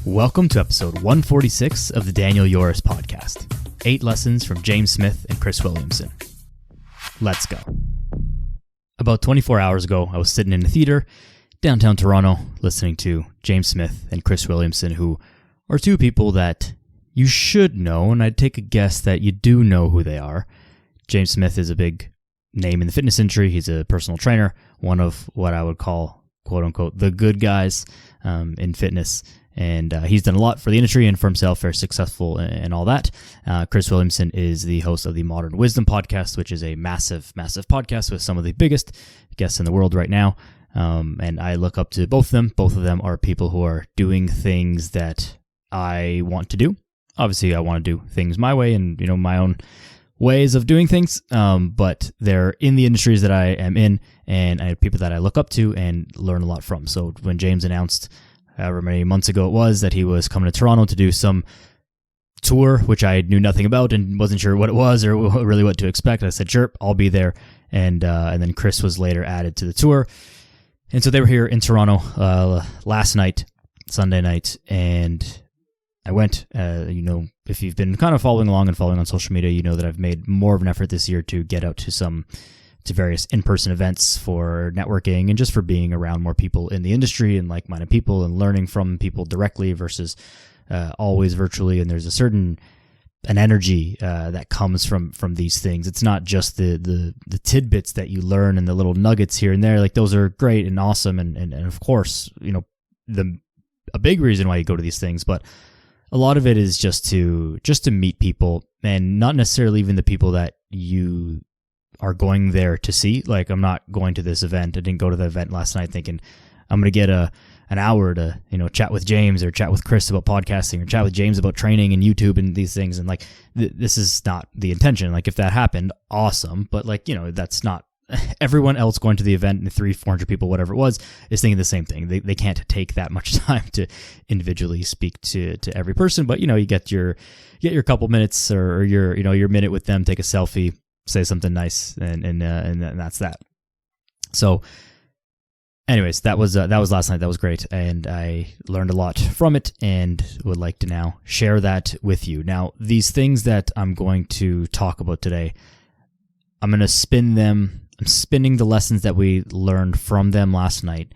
Welcome to episode 146 of the Daniel Yoris podcast. 8 lessons from James Smith and Chris Williamson. Let's go. About 24 hours ago, I was sitting in a theater downtown Toronto listening to James Smith and Chris Williamson, who are two people that you should know, and I'd take a guess that you do know who they are. James Smith is a big name in the fitness industry. He's a personal trainer, one of what I would call, quote-unquote, the good guys in fitness. And he's done a lot for the industry and for himself, very successful and all that. Chris Williamson is the host of the Modern Wisdom podcast, which is a massive, massive podcast with some of the biggest guests in the world right now. And I look up to both of them. Both of them are people who are doing things that I want to do. Obviously, I want to do things my way and, my own ways of doing things. But they're in the industries that I am in, and I have people that I look up to and learn a lot from. So when James announced however many months ago it was that he was coming to Toronto to do some tour, which I knew nothing about and wasn't sure what it was or really what to expect, I said, sure, I'll be there. And then Chris was later added to the tour. And so they were here in Toronto last night, Sunday night, and I went. If you've been kind of following along and following on social media, you know that I've made more of an effort this year to get out to various in-person events for networking and just for being around more people in the industry and like-minded people and learning from people directly versus always virtually. And there's an energy that comes from these things. It's not just the tidbits that you learn and the little nuggets here and there. Like those are great and awesome. And of course, a big reason why you go to these things, but a lot of it is just to meet people, and not necessarily even the people that you are going there to see. Like, I'm not going to this event. I didn't go to the event last night thinking I'm going to get an hour to, chat with James or chat with Chris about podcasting or chat with James about training and YouTube and these things. And like, this is not the intention. Like, if that happened, awesome. But like, that's not everyone else going to the event, and 300-400 people, whatever it was, is thinking the same thing. They can't take that much time to individually speak to every person, but you get your couple minutes or your minute with them, take a selfie, say something nice, and that's that. So anyways, that was last night. That was great, and I learned a lot from it and would like to now share that with you. Now, these things that I'm going to talk about today, I'm going to I'm spinning the lessons that we learned from them last night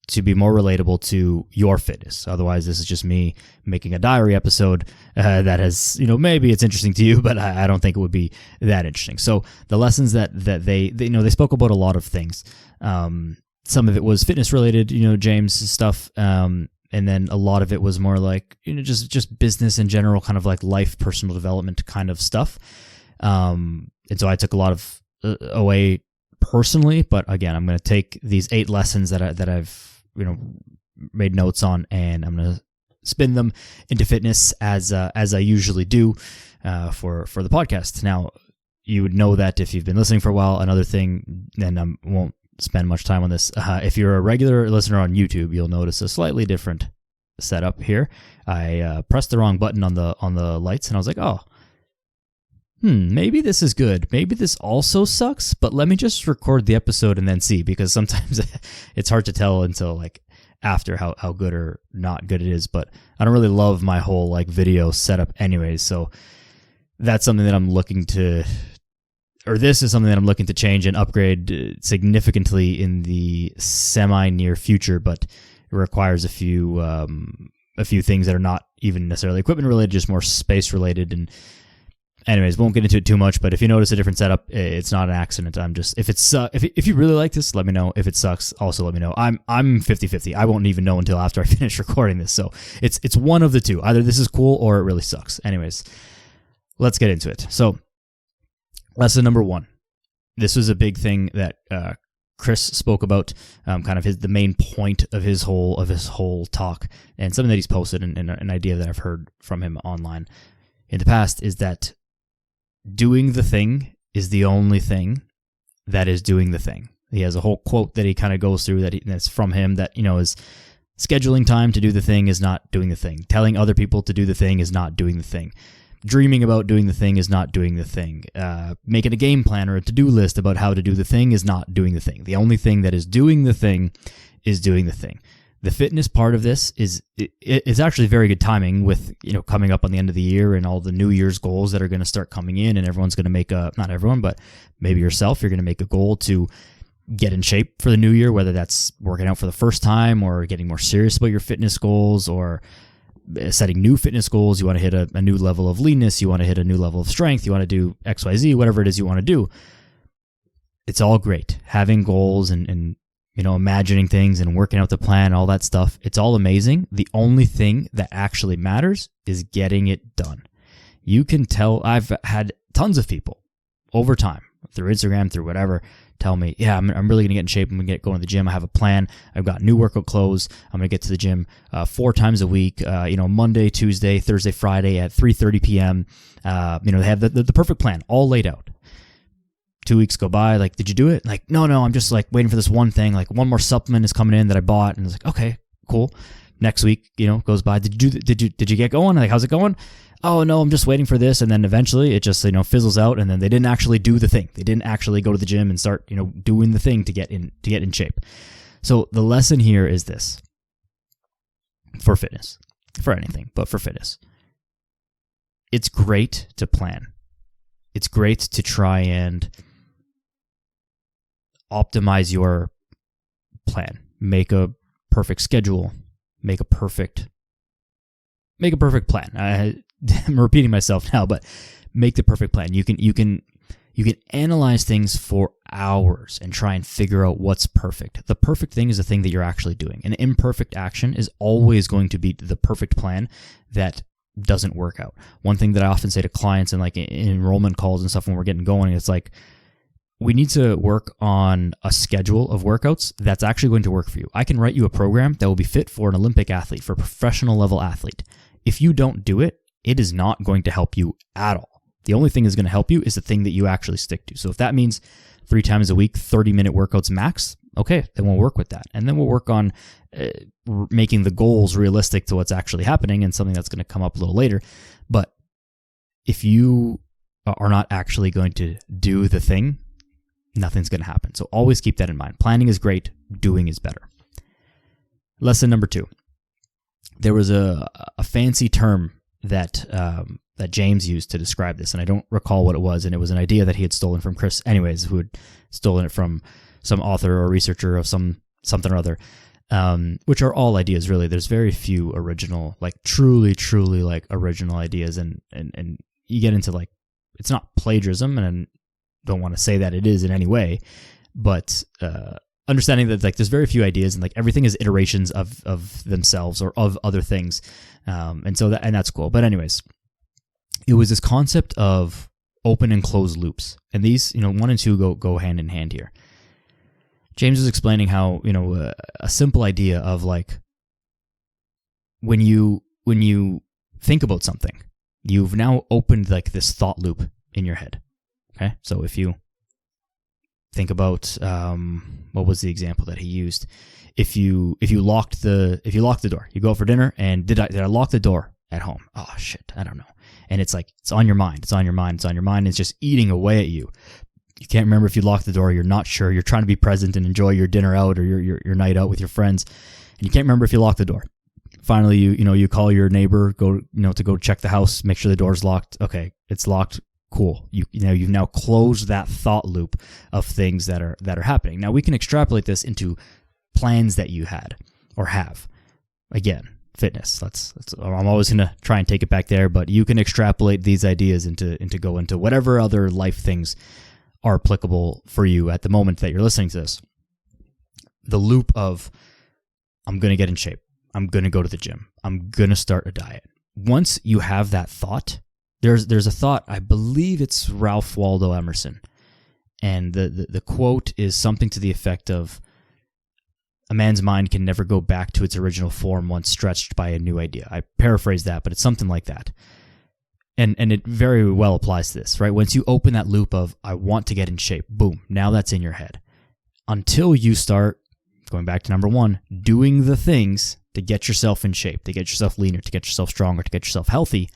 to be more relatable to your fitness. Otherwise, this is just me making a diary episode that has, maybe it's interesting to you, but I don't think it would be that interesting. So the lessons that they spoke about a lot of things. Some of it was fitness related, James stuff. And then a lot of it was more like, just business in general, kind of like life, personal development kind of stuff. And so I took a lot of away personally, but again, I'm going to take these 8 lessons that I've made notes on, and I'm going to spin them into fitness as I usually do for the podcast. Now, you would know that if you've been listening for a while. Another thing, and I won't spend much time on this. If you're a regular listener on YouTube, you'll notice a slightly different setup here. I pressed the wrong button on the lights, and I was like, oh, maybe this is good. Maybe this also sucks, but let me just record the episode and then see, because sometimes it's hard to tell until like after how good or not good it is. But I don't really love my whole like video setup anyways. So that's something that I'm looking to, or this is something that I'm looking to change and upgrade significantly in the semi-near future, but it requires a few things that are not even necessarily equipment related, just more space related. And anyways, won't get into it too much, but if you notice a different setup, it's not an accident. I'm just, if you really like this, let me know. If it sucks, also let me know. I'm 50-50. I won't even know until after I finish recording this. So it's one of the two. Either this is cool or it really sucks. Anyways, let's get into it. So lesson number 1. This was a big thing that Chris spoke about, kind of the main point of his whole talk, and something that he's posted and an idea that I've heard from him online in the past is that doing the thing is the only thing that is doing the thing. He has a whole quote that he kind of goes through that's from him that, is scheduling time to do the thing is not doing the thing. Telling other people to do the thing is not doing the thing. Dreaming about doing the thing is not doing the thing. Making a game plan or a to-do list about how to do the thing is not doing the thing. The only thing that is doing the thing is doing the thing. The fitness part of this is actually very good timing with, coming up on the end of the year and all the New Year's goals that are going to start coming in, and everyone's going to make not everyone, but maybe yourself, you're going to make a goal to get in shape for the new year, whether that's working out for the first time or getting more serious about your fitness goals or setting new fitness goals. You want to hit a new level of leanness. You want to hit a new level of strength. You want to do XYZ, whatever it is you want to do. It's all great. Having goals and imagining things and working out the plan, all that stuff. It's all amazing. The only thing that actually matters is getting it done. You can tell, I've had tons of people over time, through Instagram, through whatever, tell me, yeah, I'm really going to get in shape. I'm going to get going to the gym. I have a plan. I've got new workout clothes. I'm going to get to the gym 4 times a week, Monday, Tuesday, Thursday, Friday at 3:30 p.m. They have the perfect plan all laid out. 2 weeks go by, like, did you do it? Like, no, I'm just like waiting for this one thing. Like, one more supplement is coming in that I bought, and it's like, okay, cool. Next week, goes by. Did you get going? Like, how's it going? Oh no, I'm just waiting for this, and then eventually it just fizzles out, and then they didn't actually do the thing. They didn't actually go to the gym and start doing the thing to get in shape. So the lesson here is this: for fitness, for anything, but for fitness, it's great to plan. It's great to try and optimize your plan. Make a perfect schedule. Make a perfect plan. I'm repeating myself now, but make the perfect plan. You can analyze things for hours and try and figure out what's perfect. The perfect thing is the thing that you're actually doing. An imperfect action is always going to be the perfect plan that doesn't work out. One thing that I often say to clients and like in enrollment calls and stuff when we're getting going, it's like, we need to work on a schedule of workouts that's actually going to work for you. I can write you a program that will be fit for an Olympic athlete, for a professional level athlete. If you don't do it, it is not going to help you at all. The only thing that's going to help you is the thing that you actually stick to. So if that means 3 times a week, 30-minute workouts max, okay, then we'll work with that. And then we'll work on making the goals realistic to what's actually happening and something that's going to come up a little later. But if you are not actually going to do the thing, nothing's going to happen. So always keep that in mind. Planning is great. Doing is better. Lesson number 2. There was a fancy term that James used to describe this, and I don't recall what it was, and it was an idea that he had stolen from Chris, who had stolen it from some author or researcher of something or other, which are all ideas, really. There's very few original, like truly like original ideas, and you get into like, it's not plagiarism, and don't want to say that it is in any way, but understanding that like there's very few ideas and like everything is iterations of themselves or of other things, and that's cool. But anyways, it was this concept of open and closed loops, and these 1 and 2 go hand in hand here. James was explaining how a simple idea of like when you think about something, you've now opened like this thought loop in your head. Okay, so if you think about what was the example that he used? If you locked the door, you go out for dinner, and did I lock the door at home? Oh shit, I don't know. And it's like it's on your mind. It's just eating away at you. You can't remember if you locked the door. You're not sure. You're trying to be present and enjoy your dinner out or your night out with your friends, and you can't remember if you locked the door. Finally, you call your neighbor, go to go check the house, make sure the door's locked. Okay, it's locked. Cool. You've now closed that thought loop of things that are happening. Now we can extrapolate this into plans that you had or have. Again, fitness. I'm always going to try and take it back there, but you can extrapolate these ideas into whatever other life things are applicable for you at the moment that you're listening to this. The loop of, I'm going to get in shape. I'm going to go to the gym. I'm going to start a diet. Once you have that thought, there's a thought, I believe it's Ralph Waldo Emerson, and the quote is something to the effect of, a man's mind can never go back to its original form once stretched by a new idea. I paraphrase that, but it's something like that. And it very well applies to this, right? Once you open that loop of, I want to get in shape, boom, now that's in your head. Until you start, going back to number 1, doing the things to get yourself in shape, to get yourself leaner, to get yourself stronger, to get yourself healthy,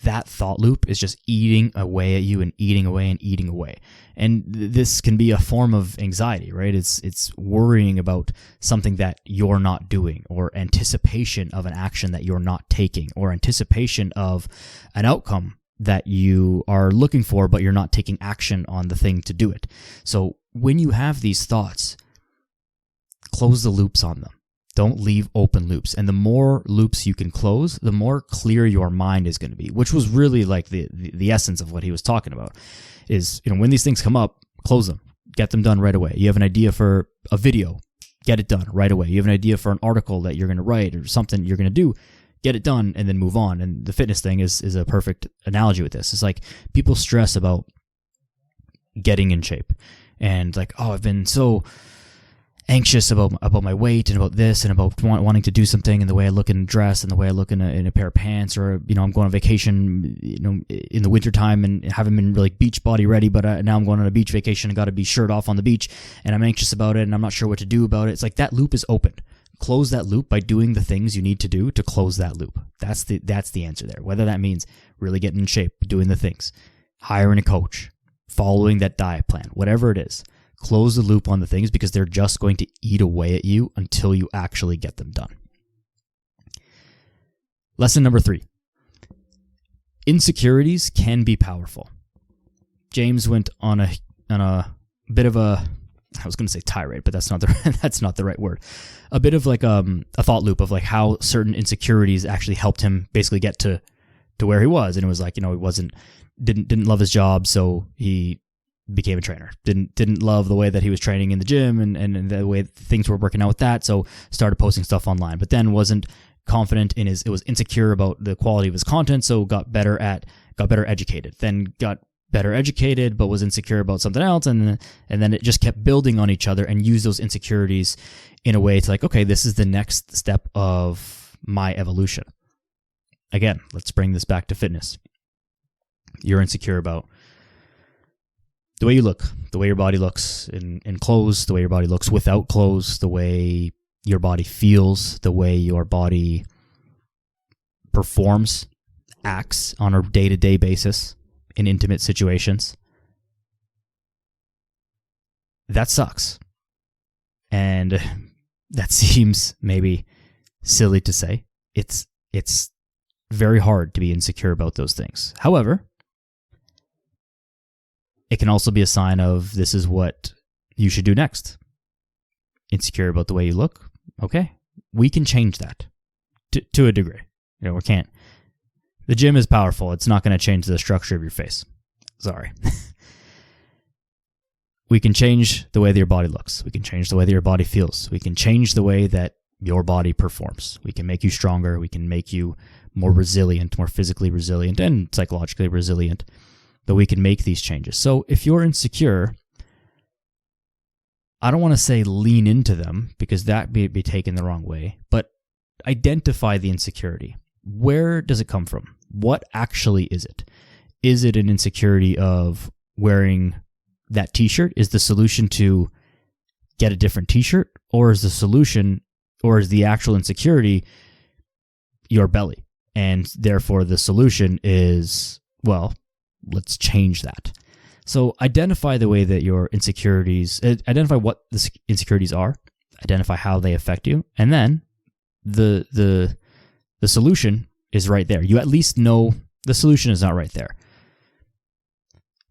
that thought loop is just eating away at you and eating away and eating away. And this can be a form of anxiety, right? It's worrying about something that you're not doing, or anticipation of an action that you're not taking, or anticipation of an outcome that you are looking for, but you're not taking action on the thing to do it. So when you have these thoughts, close the loops on them. Don't leave open loops. And the more loops you can close, the more clear your mind is going to be, which was really like the essence of what he was talking about is, when these things come up, close them, get them done right away. You have an idea for a video, get it done right away. You have an idea for an article that you're going to write or something you're going to do, get it done and then move on. And the fitness thing is a perfect analogy with this. It's like people stress about getting in shape and like, oh, I've been so anxious about my weight and about this and about wanting to do something and the way I look in a dress and the way I look in a pair of pants, or I'm going on vacation in the wintertime and haven't been really beach body ready, but now I'm going on a beach vacation and got to be shirt off on the beach and I'm anxious about it and I'm not sure what to do about it. It's like that loop is open. Close that loop by doing the things you need to do to close that loop. That's the answer there. Whether that means really getting in shape, doing the things, hiring a coach, following that diet plan, whatever it is. Close the loop on the things because they're just going to eat away at you until you actually get them done. Lesson number 3. Insecurities can be powerful. James went on a bit of a, I was going to say tirade, but that's not the right word. A bit of like a thought loop of like how certain insecurities actually helped him basically get to where he was. And it was like, he didn't love his job, so he became a trainer. Didn't love the way that he was training in the gym and the way things were working out with that, so started posting stuff online. But then wasn't confident in it was insecure about the quality of his content, so got better educated. Then got better educated, but was insecure about something else, and then it just kept building on each other and used those insecurities in a way to like, okay, this is the next step of my evolution. Again, let's bring this back to fitness. You're insecure about the way you look, the way your body looks in clothes, the way your body looks without clothes, the way your body feels, the way your body performs, acts on a day-to-day basis in intimate situations. That sucks. And that seems maybe silly to say. It's very hard to be insecure about those things. However, it can also be a sign of this is what you should do next. Insecure about the way you look? Okay. We can change that to a degree. We can't. The gym is powerful. It's not going to change the structure of your face. Sorry. We can change the way that your body looks. We can change the way that your body feels. We can change the way that your body performs. We can make you stronger. We can make you more resilient, more physically resilient and psychologically resilient. But we can make these changes. So if you're insecure, I don't want to say lean into them because that may be taken the wrong way, but identify the insecurity. Where does it come from? What actually is it? Is it an insecurity of wearing that t-shirt? Is the solution to get a different t-shirt? Or is the actual insecurity your belly? And therefore the solution is, well, let's change that. So identify the way that your insecurities, identify what the insecurities are, identify how they affect you, and then the solution is right there. You at least know the solution is not right there.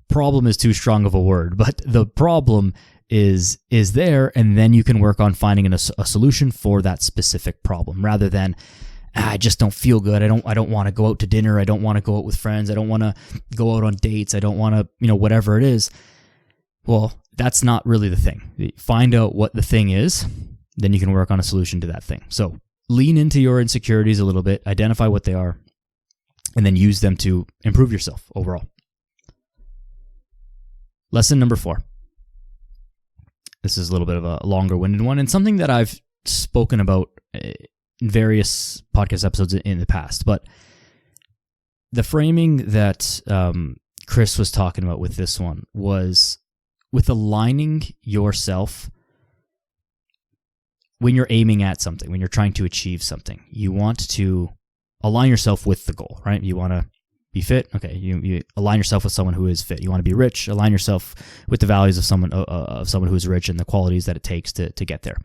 Problem is too strong of a word, but the problem is there, and then you can work on finding a solution for that specific problem rather than I just don't feel good. I don't want to go out to dinner. I don't want to go out with friends. I don't want to go out on dates. I don't want to, whatever it is. Well, that's not really the thing. Find out what the thing is, then you can work on a solution to that thing. So lean into your insecurities a little bit, identify what they are, and then use them to improve yourself overall. Lesson number 4. This is a little bit of a longer-winded one and something that I've spoken about various podcast episodes in the past, but the framing that Chris was talking about with this one was with aligning yourself when you're aiming at something, when you're trying to achieve something. You want to align yourself with the goal, right? You want to be fit. Okay, you align yourself with someone who is fit. You want to be rich, align yourself with the values of someone who is rich and the qualities that it takes to get there.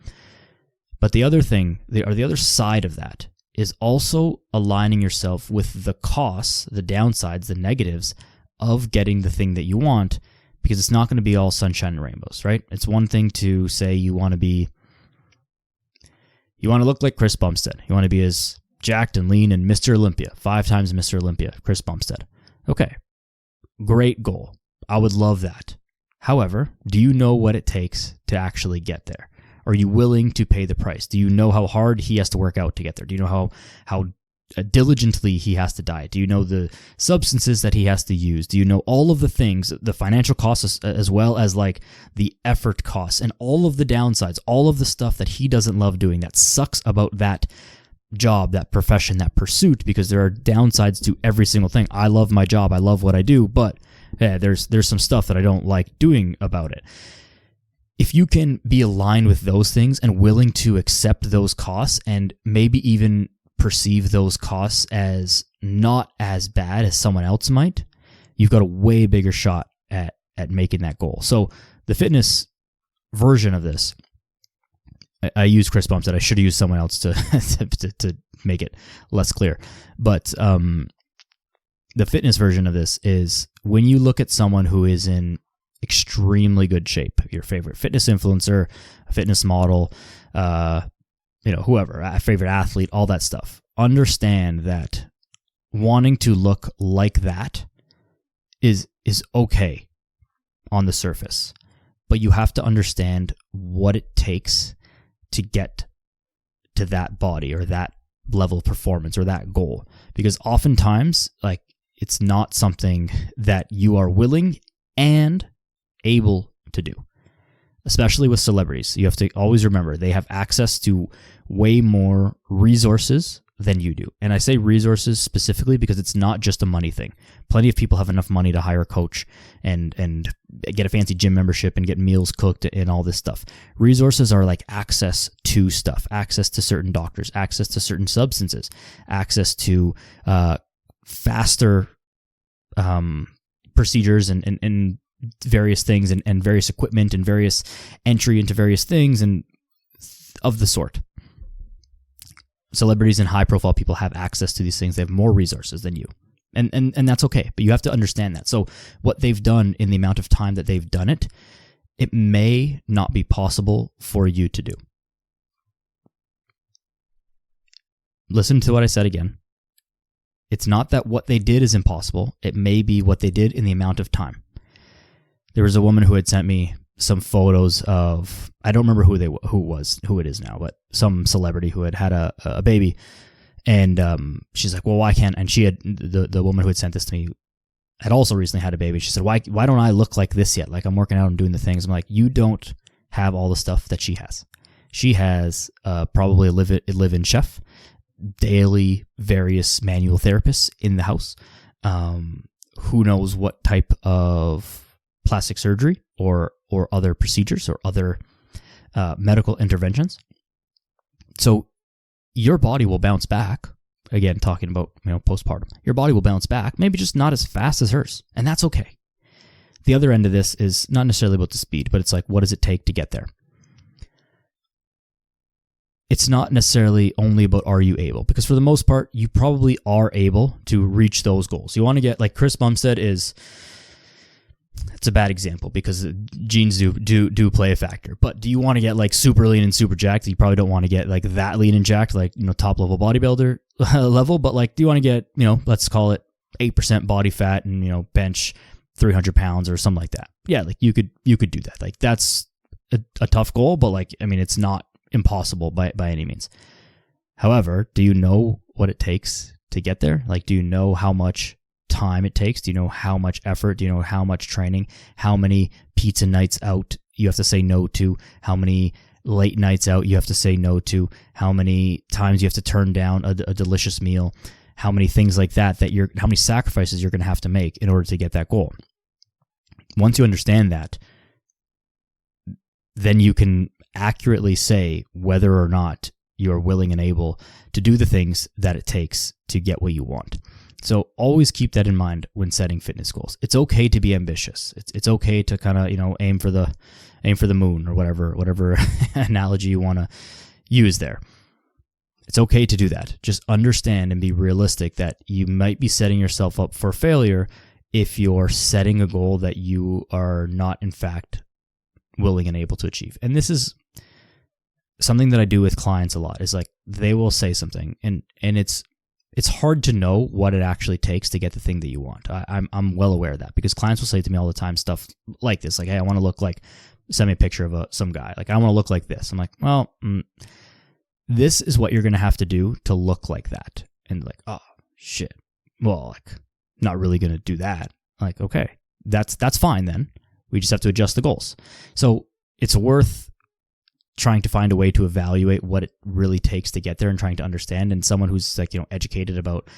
But the other thing, the other side of that is also aligning yourself with the costs, the downsides, the negatives of getting the thing that you want, because it's not going to be all sunshine and rainbows, right? It's one thing to say you want to look like Chris Bumstead. You want to be as jacked and lean and Mr. Olympia, 5 times Mr. Olympia, Chris Bumstead. Okay, great goal. I would love that. However, do you know what it takes to actually get there? Are you willing to pay the price? Do you know how hard he has to work out to get there? Do you know how diligently he has to diet? Do you know the substances that he has to use? Do you know all of the things, the financial costs as well as like the effort costs and all of the downsides, all of the stuff that he doesn't love doing, that sucks about that job, that profession, that pursuit, because there are downsides to every single thing. I love my job. I love what I do, but there's some stuff that I don't like doing about it. If you can be aligned with those things and willing to accept those costs and maybe even perceive those costs as not as bad as someone else might, you've got a way bigger shot at making that goal. So the fitness version of this, I use Chris Bumstead. I should have used someone else to make it less clear. But the fitness version of this is when you look at someone who is in extremely good shape, your favorite fitness influencer, a fitness model, whoever, a favorite athlete, all that stuff. Understand that wanting to look like that is okay on the surface, but you have to understand what it takes to get to that body or that level of performance or that goal, because oftentimes, like, it's not something that you are willing and able to do, especially with celebrities. You have to always remember they have access to way more resources than you do. And I say resources specifically because it's not just a money thing. Plenty of people have enough money to hire a coach and get a fancy gym membership and get meals cooked and all this stuff. Resources are like access to stuff, access to certain doctors, access to certain substances, access to faster procedures and various things and various equipment and various entry into various things and of the sort. Celebrities and high profile people have access to these things. They have more resources than you. And that's okay, but you have to understand that. So what they've done in the amount of time that they've done it, it may not be possible for you to do. Listen to what I said again. It's not that what they did is impossible. It may be what they did in the amount of time. There was a woman who had sent me some photos of, I don't remember who it is now, but some celebrity who had a baby. And she's like, well, why can't, and she had, the woman who had sent this to me had also recently had a baby. She said, why don't I look like this yet? Like, I'm working out, I'm doing the things. I'm like, you don't have all the stuff that she has. She has probably a live-in chef, daily various manual therapists in the house. Who knows what type of plastic surgery or other procedures or other medical interventions. So your body will bounce back. Again, talking about postpartum, your body will bounce back, maybe just not as fast as hers, and that's okay. The other end of this is not necessarily about the speed, but it's like, what does it take to get there? It's not necessarily only about are you able, because for the most part, you probably are able to reach those goals. You want to get, like Chris Bumstead is, it's a bad example because genes do play a factor. But do you want to get like super lean and super jacked? You probably don't want to get like that lean and jacked, like top level bodybuilder level. But like, do you want to get let's call it 8% body fat and bench 300 pounds or something like that? Yeah, like you could do that. Like that's a tough goal, but like it's not impossible by any means. However, do you know what it takes to get there? Like, do you know how much time it takes? Do you know how much effort? Do you know how much training? How many pizza nights out you have to say no to? How many late nights out you have to say no to? How many times you have to turn down a delicious meal? How many things like that how many sacrifices you're going to have to make in order to get that goal? Once you understand that, then you can accurately say whether or not you're willing and able to do the things that it takes to get what you want. So always keep that in mind when setting fitness goals. It's okay to be ambitious. It's okay to kind of, aim for the moon or whatever analogy you want to use there. It's okay to do that. Just understand and be realistic that you might be setting yourself up for failure if you're setting a goal that you are not, in fact, willing and able to achieve. And this is something that I do with clients a lot, is like they will say something and it's hard to know what it actually takes to get the thing that you want. I'm well aware of that, because clients will say to me all the time stuff like this, like, hey, I want to look like, send me a picture of some guy. Like, I want to look like this. I'm like, well, this is what you're going to have to do to look like that. And like, oh, shit. Well, like, not really going to do that. Like, okay, that's fine then. We just have to adjust the goals. So it's worth trying to find a way to evaluate what it really takes to get there and trying to understand. And someone who's like, educated about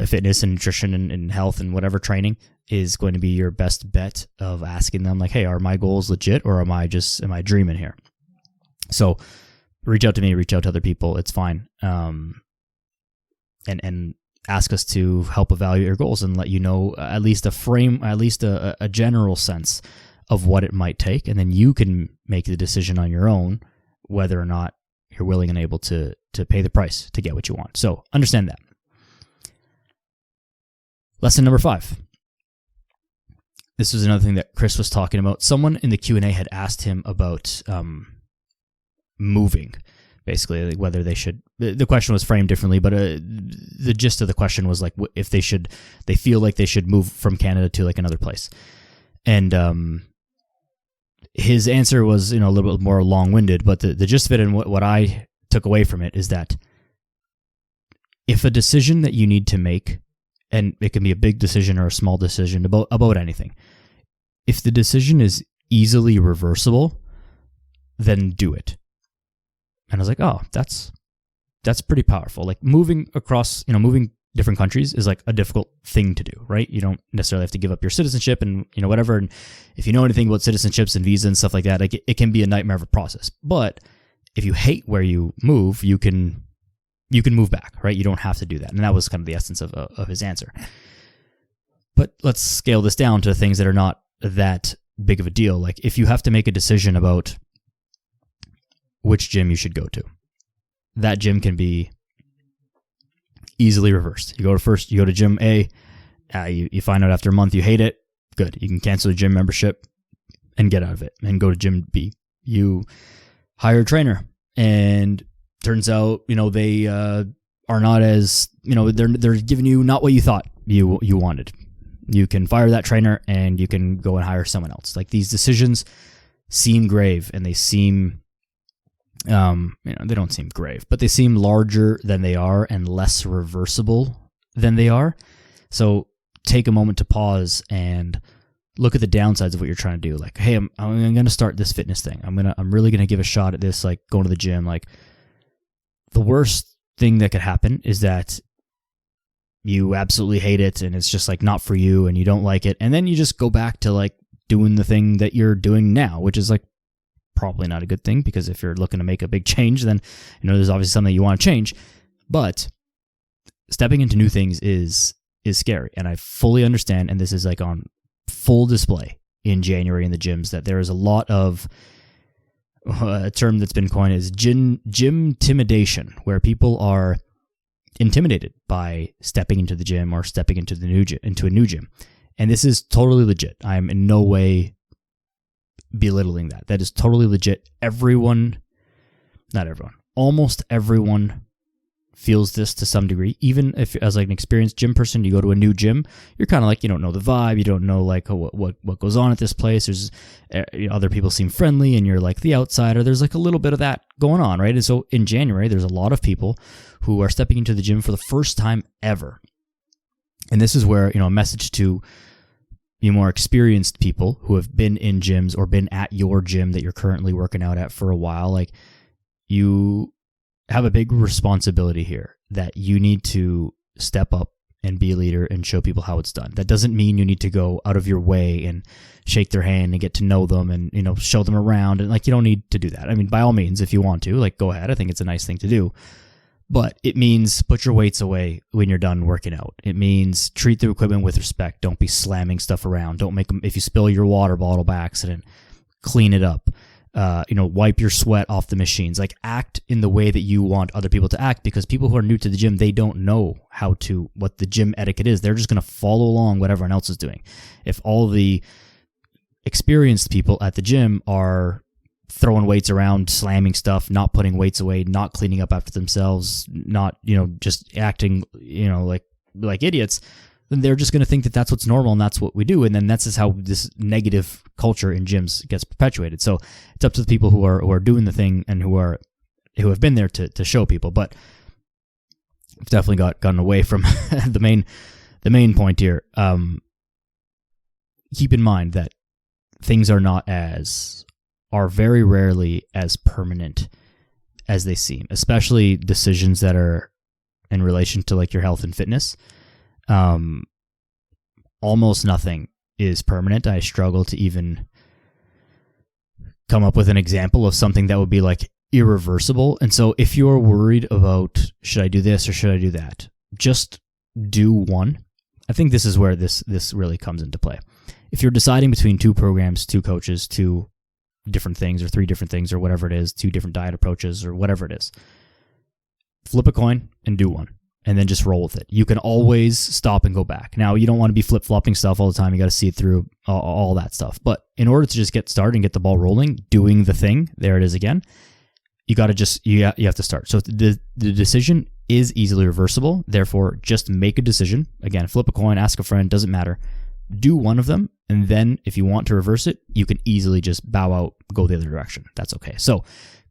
fitness and nutrition and health and whatever training is going to be your best bet of asking them like, hey, are my goals legit, or am I dreaming here? So reach out to me, reach out to other people. It's fine. And ask us to help evaluate your goals and let you know at least a general sense of what it might take. And then you can make the decision on your own whether or not you're willing and able to pay the price to get what you want. So understand that. Lesson number 5. This was another thing that Chris was talking about. Someone in the Q&A had asked him about moving, basically, like whether they should. The question was framed differently, but the gist of the question was like if they feel like they should move from Canada to like another place. And his answer was, a little bit more long-winded, but the gist of it and what I took away from it is that if a decision that you need to make, and it can be a big decision or a small decision about anything, if the decision is easily reversible, then do it. And I was like, oh, that's pretty powerful. Like moving across, moving different countries is like a difficult thing to do, right? You don't necessarily have to give up your citizenship and, whatever. And if you know anything about citizenships and visa and stuff like that, like it can be a nightmare of a process. But if you hate where you move, you can move back, right? You don't have to do that. And that was kind of the essence of his answer. But let's scale this down to things that are not that big of a deal. Like if you have to make a decision about which gym you should go to, that gym can be easily reversed. You go to gym A, you find out after a month you hate it, good. You can cancel the gym membership and get out of it and go to gym B. You hire a trainer and turns out, they are not as, they're giving you not what you thought you wanted. You can fire that trainer and you can go and hire someone else. Like these decisions seem grave and they seem, they don't seem grave, but they seem larger than they are and less reversible than they are. So take a moment to pause and look at the downsides of what you're trying to do. Like, hey, I'm going to start this fitness thing. I'm really going to give a shot at this, like going to the gym. Like the worst thing that could happen is that you absolutely hate it and it's just like not for you and you don't like it. And then you just go back to like doing the thing that you're doing now, which is like probably not a good thing, because if you're looking to make a big change, then there's obviously something you want to change. But stepping into new things is scary, and I fully understand. And this is like on full display in January in the gyms, that there is a lot of a term that's been coined as gym intimidation, where people are intimidated by stepping into the gym or stepping into a new gym. And this is totally legit. I'm in no way belittling that. That is totally legit. Almost everyone feels this to some degree. Even if, as like an experienced gym person, you go to a new gym, you're kind of like, you don't know the vibe, you don't know like what goes on at this place. There's other people seem friendly, and you're like the outsider. There's like a little bit of that going on, right? And so in January, there's a lot of people who are stepping into the gym for the first time ever. And this is where, a message to you more experienced people who have been in gyms or been at your gym that you're currently working out at for a while, like you have a big responsibility here that you need to step up and be a leader and show people how it's done. That doesn't mean you need to go out of your way and shake their hand and get to know them and, show them around. And like, you don't need to do that. I mean, by all means, if you want to, like, go ahead. I think it's a nice thing to do. But it means put your weights away when you're done working out. It means treat the equipment with respect. Don't be slamming stuff around. Don't make them, if you spill your water bottle by accident, clean it up. Wipe your sweat off the machines. Like, act in the way that you want other people to act, because people who are new to the gym, they don't know what the gym etiquette is. They're just going to follow along what everyone else is doing. If all the experienced people at the gym are throwing weights around, slamming stuff, not putting weights away, not cleaning up after themselves, not, just acting, like idiots, then they're just going to think that that's what's normal and that's what we do. And then that's just how this negative culture in gyms gets perpetuated. So it's up to the people who are doing the thing and who have been there to show people. But I've definitely gotten away from the main point here. Keep in mind that things are very rarely as permanent as they seem, especially decisions that are in relation to like your health and fitness. Almost nothing is permanent. I struggle to even come up with an example of something that would be like irreversible. And so if you're worried about, should I do this or should I do that? Just do one. I think this is where this really comes into play. If you're deciding between 2 programs, 2 coaches, 2 different things or 3 different things or whatever it is, 2 different diet approaches or whatever it is, flip a coin and do one. And then just roll with it. You can always stop and go back. Now, you don't want to be flip-flopping stuff all the time. You got to see it through, all that stuff. But in order to just get started and get the ball rolling, doing the thing, there it is again, you got to just, you have to start. So the decision is easily reversible. Therefore, just make a decision. Again, flip a coin, ask a friend, doesn't matter. Do one of them. And then if you want to reverse it, you can easily just bow out, go the other direction. That's okay. So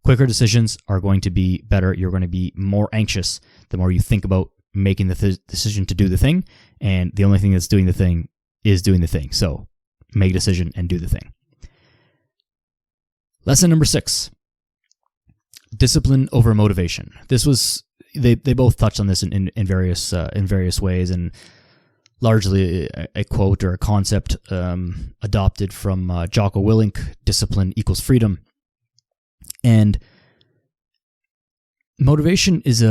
quicker decisions are going to be better. You're going to be more anxious the more you think about making the decision to do the thing. And the only thing that's doing the thing is doing the thing. So make a decision and do the thing. Lesson number 6, discipline over motivation. This was, they both touched on this in various ways, and largely a quote or a concept adopted from Jocko Willink, discipline equals freedom. And motivation is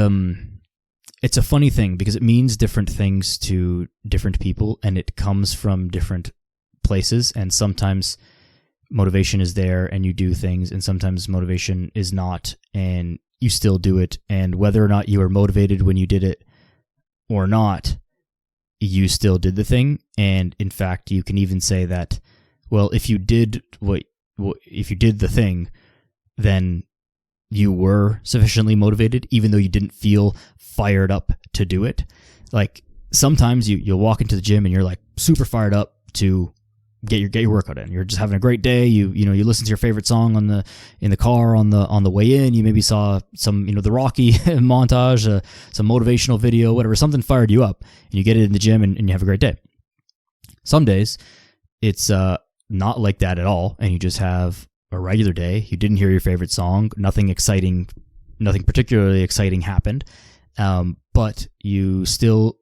it's a funny thing because it means different things to different people, and it comes from different places. And sometimes motivation is there and you do things, and sometimes motivation is not and you still do it. And whether or not you were motivated when you did it or not, you still did the thing. And in fact, you can even say that, well, if you did if you did the thing, then you were sufficiently motivated, even though you didn't feel fired up to do it. Like, sometimes you'll walk into the gym and you're like super fired up to get your workout in. You're just having a great day. You listen to your favorite song in the car on the way in. You maybe saw some the Rocky montage, some motivational video, whatever. Something fired you up, and you get it in the gym and you have a great day. Some days it's not like that at all, and you just have a regular day. You didn't hear your favorite song. Nothing particularly exciting happened, but you still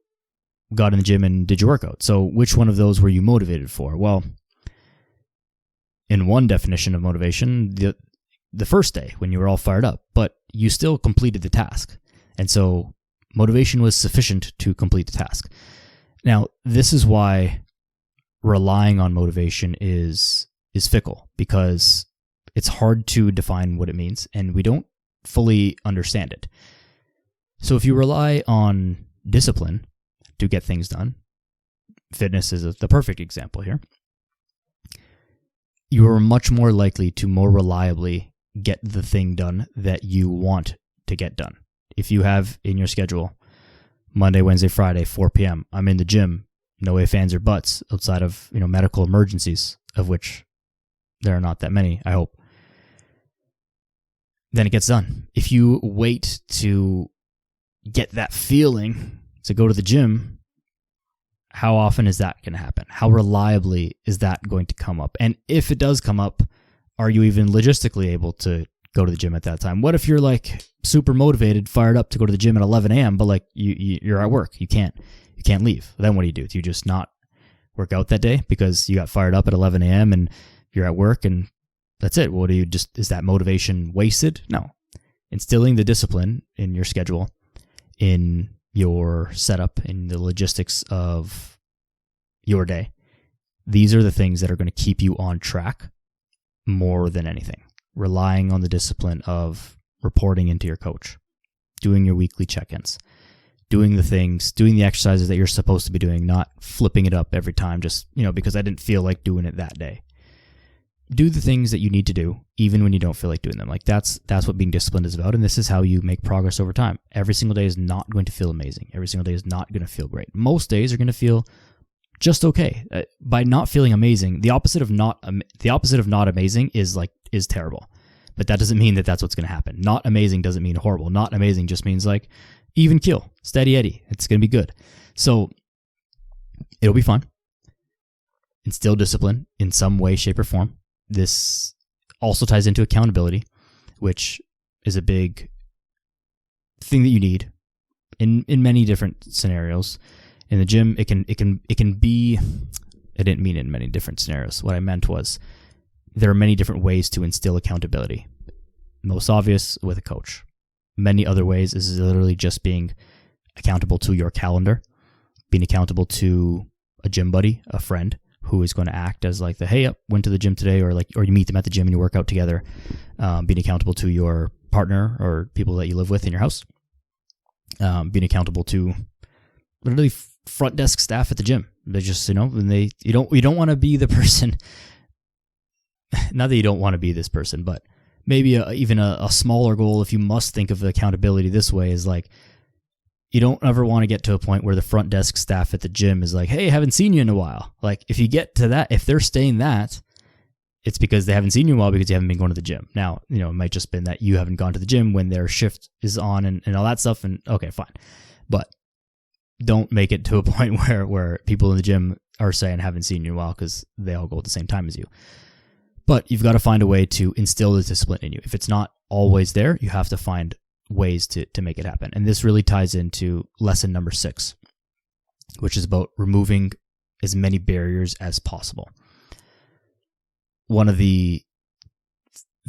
got in the gym and did your workout. So which one of those were you motivated for? Well, in one definition of motivation, the first day when you were all fired up, but you still completed the task. And so motivation was sufficient to complete the task. Now, this is why relying on motivation is fickle, because it's hard to define what it means, and we don't fully understand it. So if you rely on discipline to get things done, fitness is the perfect example here, you are much more likely to more reliably get the thing done that you want to get done. If you have in your schedule Monday, Wednesday, Friday, 4 p.m., I'm in the gym, no ifs, ands, or buts, outside of medical emergencies, of which there are not that many, I hope, then it gets done. If you wait to get that feeling to go to the gym, how often is that going to happen? How reliably is that going to come up? And if it does come up, are you even logistically able to go to the gym at that time? What if you're like super motivated, fired up to go to the gym at 11 a.m., but like you're at work, you can't leave? Then what do? Do you just not work out that day because you got fired up at 11 a.m. and you're at work and that's it? Well, is that motivation wasted? No. Instilling the discipline in your schedule in your setup, in the logistics of your day, these are the things that are going to keep you on track more than anything. Relying on the discipline of reporting into your coach, doing your weekly check-ins, doing the exercises that you're supposed to be doing, not flipping it up every time just, because I didn't feel like doing it that day. Do the things that you need to do, even when you don't feel like doing them. Like that's what being disciplined is about, and this is how you make progress over time. Every single day is not going to feel amazing. Every single day is not going to feel great. Most days are going to feel just okay. By not feeling amazing, the opposite of not amazing is terrible. But that doesn't mean that that's what's going to happen. Not amazing doesn't mean horrible. Not amazing just means like even keel, steady Eddie. It's going to be good. So it'll be fun. Instill discipline in some way, shape, or form. This also ties into accountability, which is a big thing that you need in many different scenarios. In the gym, it can be. I didn't mean it in many different scenarios. What I meant was there are many different ways to instill accountability. Most obvious with a coach. Many other ways is literally just being accountable to your calendar, being accountable to a gym buddy, a friend, who is going to act as like went to the gym today, or you meet them at the gym and you work out together. Being accountable to your partner or people that you live with in your house. Being accountable to literally front desk staff at the gym. They just, when you don't want to be the person. Not that you don't want to be this person, but maybe even a smaller goal, if you must think of accountability this way, is like, you don't ever want to get to a point where the front desk staff at the gym is like, hey, I haven't seen you in a while. Like, if you get to that, if they're saying that, it's because they haven't seen you in a while because you haven't been going to the gym. Now, it might just been that you haven't gone to the gym when their shift is on and all that stuff. And okay, fine. But don't make it to a point where people in the gym are saying, haven't seen you in a while, because they all go at the same time as you. But you've got to find a way to instill the discipline in you. If it's not always there, you have to find ways to make it happen. And this really ties into lesson number 6, which is about removing as many barriers as possible. One of the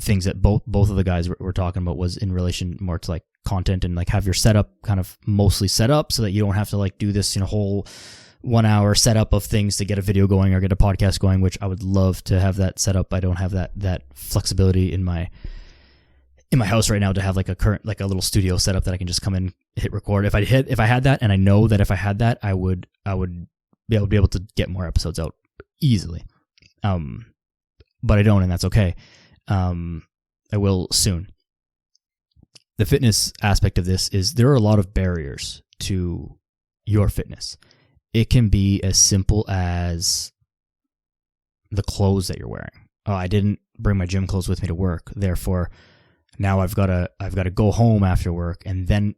things that both of the guys were talking about was in relation more to like content and like have your setup kind of mostly set up so that you don't have to like do this whole 1 hour setup of things to get a video going or get a podcast going, which I would love to have that set up. I don't have that flexibility in my house right now to have like a little studio setup that I can just come in, hit record. If I had that, and I know that if I had that, I would be able to get more episodes out easily. But I don't, and that's okay. I will soon. The fitness aspect of this is there are a lot of barriers to your fitness. It can be as simple as the clothes that you're wearing. Oh, I didn't bring my gym clothes with me to work. Therefore, now I've got to go home after work and then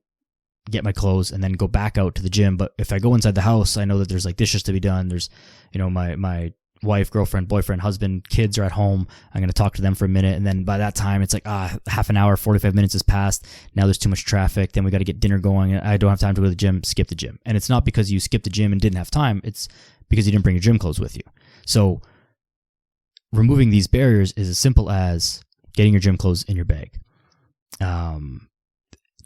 get my clothes and then go back out to the gym. But if I go inside the house, I know that there's like dishes to be done. There's, my wife, girlfriend, boyfriend, husband, kids are at home. I'm going to talk to them for a minute. And then by that time, it's like, half an hour, 45 minutes has passed. Now there's too much traffic. Then we got to get dinner going. I don't have time to go to the gym. Skip the gym. And it's not because you skipped the gym and didn't have time. It's because you didn't bring your gym clothes with you. So removing these barriers is as simple as getting your gym clothes in your bag.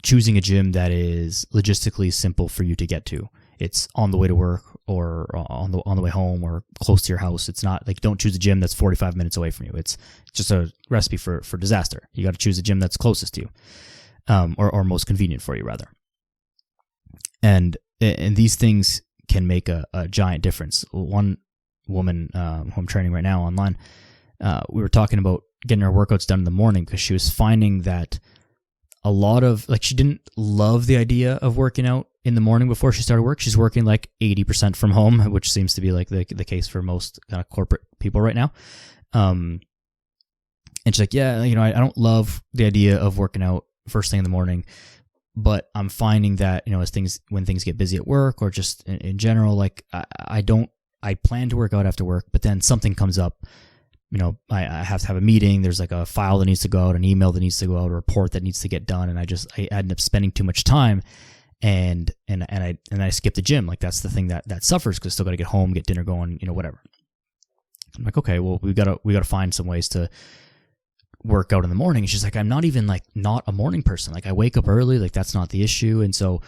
Choosing a gym that is logistically simple for you to get to. It's on the way to work or on the way home or close to your house. It's not like, don't choose a gym that's 45 minutes away from you. It's just a recipe for disaster. You got to choose a gym that's closest to you, or most convenient for you rather. And these things can make a giant difference. One woman who I'm training right now online, we were talking about getting her workouts done in the morning because she was finding that a lot of, like, she didn't love the idea of working out in the morning before she started work. She's working like 80% from home, which seems to be like the case for most kind of corporate people right now. And she's like, yeah, I don't love the idea of working out first thing in the morning, but I'm finding that, when things get busy at work or just in general, like I plan to work out after work, but then something comes up. I have to have a meeting. There's like a file that needs to go out, an email that needs to go out, a report that needs to get done. And I end up spending too much time and I skip the gym. Like that's the thing that suffers because I still got to get home, get dinner going, whatever. I'm like, okay, well, we got to find some ways to work out in the morning. And she's like, I'm not even like not a morning person. Like I wake up early, like that's not the issue. And so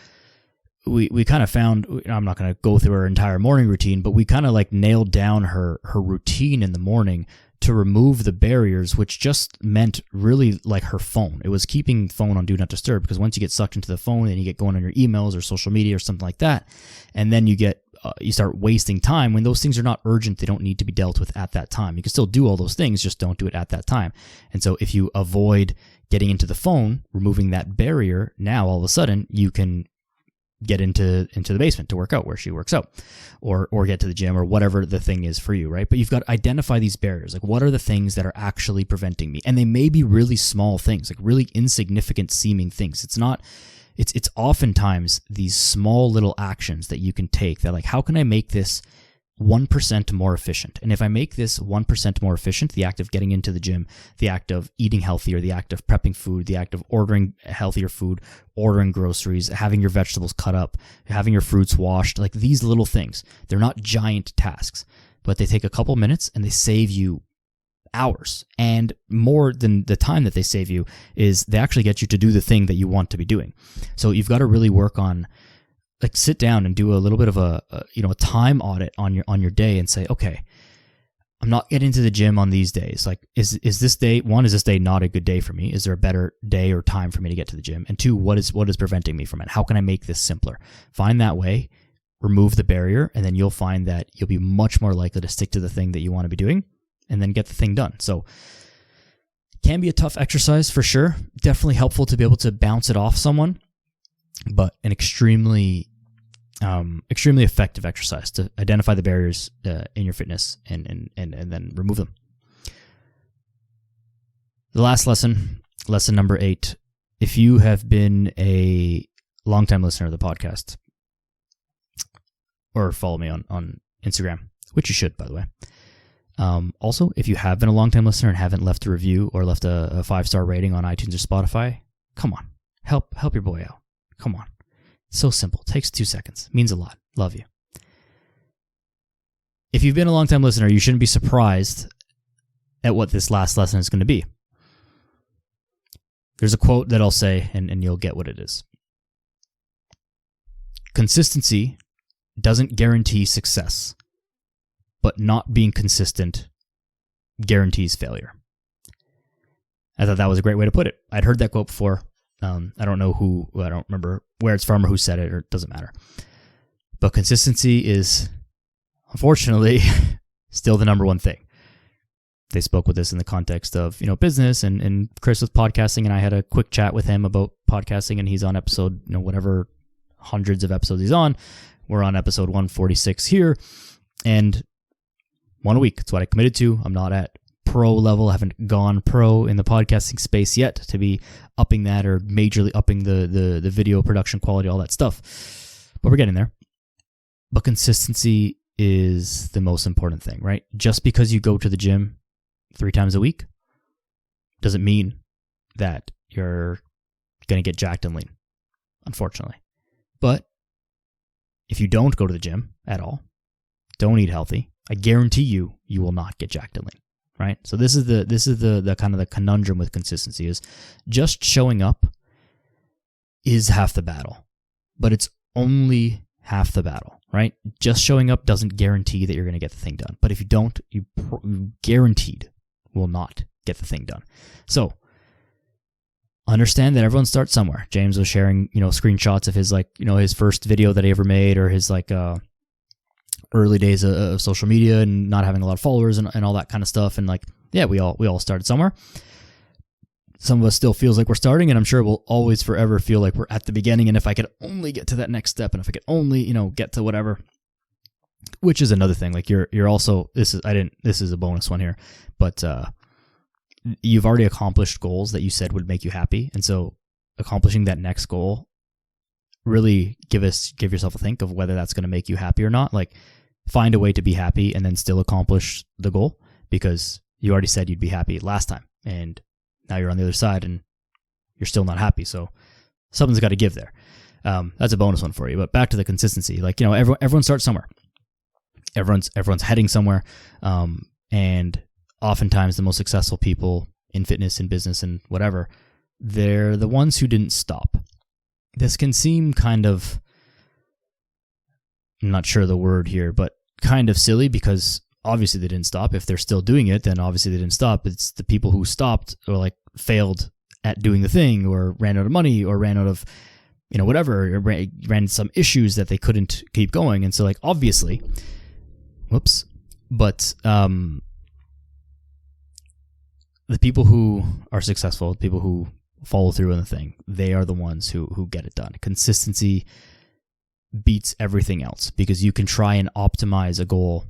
we kind of found, I'm not going to go through her entire morning routine, but we kind of like nailed down her routine in the morning to remove the barriers, which just meant really like her phone. It was keeping phone on Do Not Disturb, because once you get sucked into the phone and you get going on your emails or social media or something like that, and then you start wasting time when those things are not urgent, they don't need to be dealt with at that time. You can still do all those things, just don't do it at that time. And so if you avoid getting into the phone, removing that barrier, now all of a sudden you can get into the basement to work out where she works out, or get to the gym, or whatever the thing is for you, right? But you've got to identify these barriers. Like, what are the things that are actually preventing me? And they may be really small things, like really insignificant seeming things. It's oftentimes these small little actions that you can take that, like, how can I make this 1% more efficient? And if I make this 1% more efficient, the act of getting into the gym, the act of eating healthier, the act of prepping food, the act of ordering healthier food, ordering groceries, having your vegetables cut up, having your fruits washed, like these little things, they're not giant tasks, but they take a couple minutes and they save you hours. And more than the time that they save you is they actually get you to do the thing that you want to be doing. So you've got to really work on, like, sit down and do a little bit of a time audit on your day and say, okay, I'm not getting to the gym on these days. Like, is this day not a good day for me? Is there a better day or time for me to get to the gym? And two, what is preventing me from it? How can I make this simpler? Find that way, remove the barrier, and then you'll find that you'll be much more likely to stick to the thing that you want to be doing and then get the thing done. So it can be a tough exercise for sure. Definitely helpful to be able to bounce it off someone, but an extremely effective exercise to identify the barriers in your fitness and then remove them. The last lesson number 8. If you have been a longtime listener of the podcast, or follow me on Instagram, which you should, by the way. Also, if you have been a longtime listener and haven't left a review or left a 5-star rating on iTunes or Spotify, come on, help your boy out. Come on. It's so simple. It takes 2 seconds. It means a lot. Love you. If you've been a longtime listener, you shouldn't be surprised at what this last lesson is going to be. There's a quote that I'll say, and you'll get what it is. Consistency doesn't guarantee success, but not being consistent guarantees failure. I thought that was a great way to put it. I'd heard that quote before. I don't remember where it's from or who said it, or it doesn't matter. But consistency is, unfortunately, still the number one thing. They spoke with this in the context of, business and Chris with podcasting, and I had a quick chat with him about podcasting, and he's on episode, whatever hundreds of episodes he's on. We're on episode 146 here, and one a week. It's what I committed to. I'm not at pro level. I haven't gone pro in the podcasting space yet to be upping that or majorly upping the video production quality, all that stuff. But we're getting there. But consistency is the most important thing, right? Just because you go to the gym 3 times a week doesn't mean that you're going to get jacked and lean, unfortunately. But if you don't go to the gym at all, don't eat healthy, I guarantee you will not get jacked and lean. Right? So this is the kind of the conundrum with consistency, is just showing up is half the battle, but it's only half the battle, right? Just showing up doesn't guarantee that you're going to get the thing done. But if you don't, you guaranteed will not get the thing done. So understand that everyone starts somewhere. James was sharing, screenshots of his his first video that he ever made, or his early days of social media and not having a lot of followers and all that kind of stuff. And we all started somewhere. Some of us still feels like we're starting, and I'm sure we'll always forever feel like we're at the beginning. And if I could only get to that next step, and if I could only, get to whatever, which is another thing. Like you're also, this is a bonus one here, but you've already accomplished goals that you said would make you happy. And so accomplishing that next goal, really give yourself a think of whether that's going to make you happy or not. Like, find a way to be happy and then still accomplish the goal, because you already said you'd be happy last time, and now you're on the other side and you're still not happy. So something's got to give there. That's a bonus one for you. But back to the consistency. Everyone starts somewhere. Everyone's heading somewhere. And oftentimes the most successful people in fitness and business and whatever, they're the ones who didn't stop. This can seem kind of I'm not sure the word here, but kind of silly because obviously they didn't stop. If they're still doing it, then obviously they didn't stop. It's the people who stopped or like failed at doing the thing or ran out of money or ran out of, whatever, or ran into some issues that they couldn't keep going. And so like, obviously, but the people who are successful, the people who follow through on the thing, they are the ones who get it done. Consistency beats everything else because you can try and optimize a goal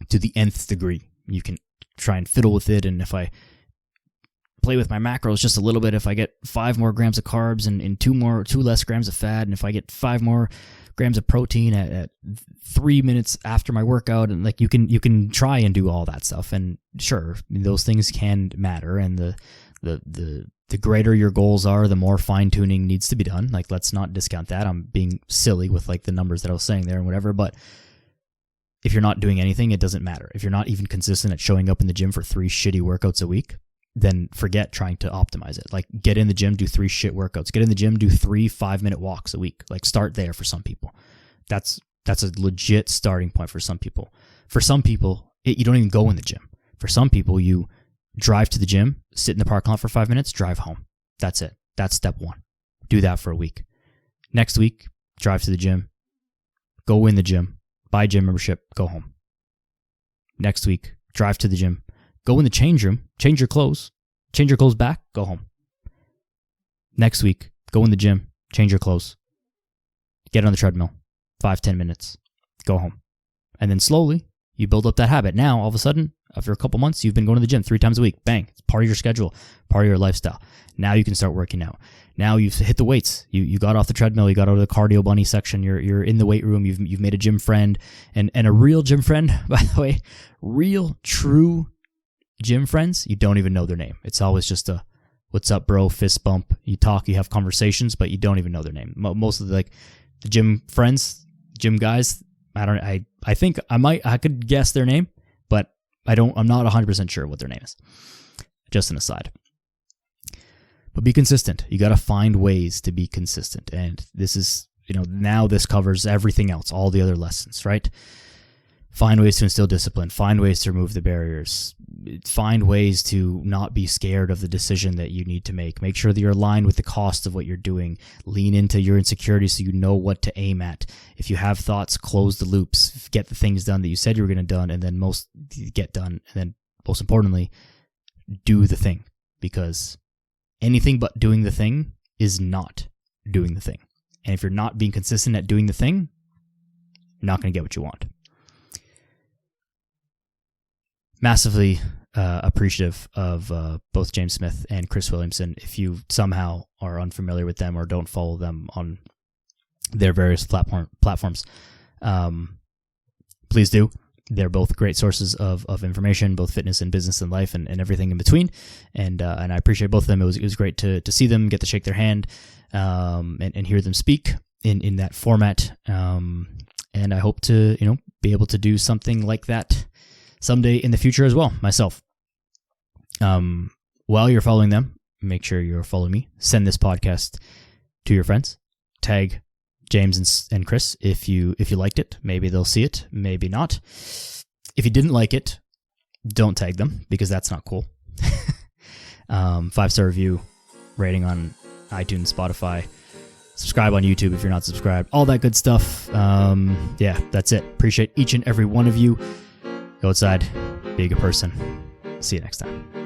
to the nth degree. You can try and fiddle with it, and if I play with my macros just a little bit, if I get 5 more grams of carbs and 2 less grams of fat, and if I get 5 more grams of protein at 3 minutes after my workout, and like you can try and do all that stuff, and sure, those things can matter, and the greater your goals are, the more fine-tuning needs to be done. Like, let's not discount that. I'm being silly with like the numbers that I was saying there and whatever, but if you're not doing anything, it doesn't matter. If you're not even consistent at showing up in the gym for 3 shitty workouts a week, then forget trying to optimize it. Like, get in the gym, do 3 shit workouts. Get in the gym, do 3 5-minute walks a week. Like, start there for some people. That's a legit starting point for some people. For some people, you don't even go in the gym. For some people, you drive to the gym, sit in the parking lot for 5 minutes, drive home. That's it. That's step 1. Do that for a week. Next week, drive to the gym, go in the gym, buy gym membership, go home. Next week, drive to the gym, go in the change room, change your clothes back, go home. Next week, go in the gym, change your clothes, get on the treadmill, 5-10 minutes, go home. And then slowly, you build up that habit. Now, all of a sudden, after a couple months, you've been going to the gym 3 times a week. Bang. It's part of your schedule, part of your lifestyle. Now you can start working out. Now you've hit the weights. You got off the treadmill. You got out of the cardio bunny section. You're in the weight room. You've made a gym friend. And a real gym friend, by the way, real, true gym friends, you don't even know their name. It's always just a, what's up, bro, fist bump. You talk, you have conversations, but you don't even know their name. Most of the gym friends, gym guys, I think I could guess their name, but I'm not 100% sure what their name is. Just an aside. But be consistent. You got to find ways to be consistent. And this is, now this covers everything else, all the other lessons, right? Find ways to instill discipline. Find ways to remove the barriers. Find ways to not be scared of the decision that you need to make. Make sure that you're aligned with the cost of what you're doing. Lean into your insecurities so you know what to aim at. If you have thoughts, close the loops. Get the things done that you said you were going to done, and then get done. And then most importantly, do the thing. Because anything but doing the thing is not doing the thing. And if you're not being consistent at doing the thing, you're not going to get what you want. Massively appreciative of both James Smith and Chris Williamson. If you somehow are unfamiliar with them or don't follow them on their various platforms, please do. They're both great sources of information, both fitness and business and life and everything in between. And I appreciate both of them. It was great to see them, get to shake their hand, and hear them speak in that format. And I hope to be able to do something like that someday in the future as well, myself. While you're following them, make sure you're following me. Send this podcast to your friends. Tag James and Chris if you liked it. Maybe they'll see it, maybe not. If you didn't like it, don't tag them because that's not cool. 5-star review, rating on iTunes, Spotify. Subscribe on YouTube if you're not subscribed. All that good stuff. Yeah, that's it. Appreciate each and every one of you. Go outside, be a good person. See you next time.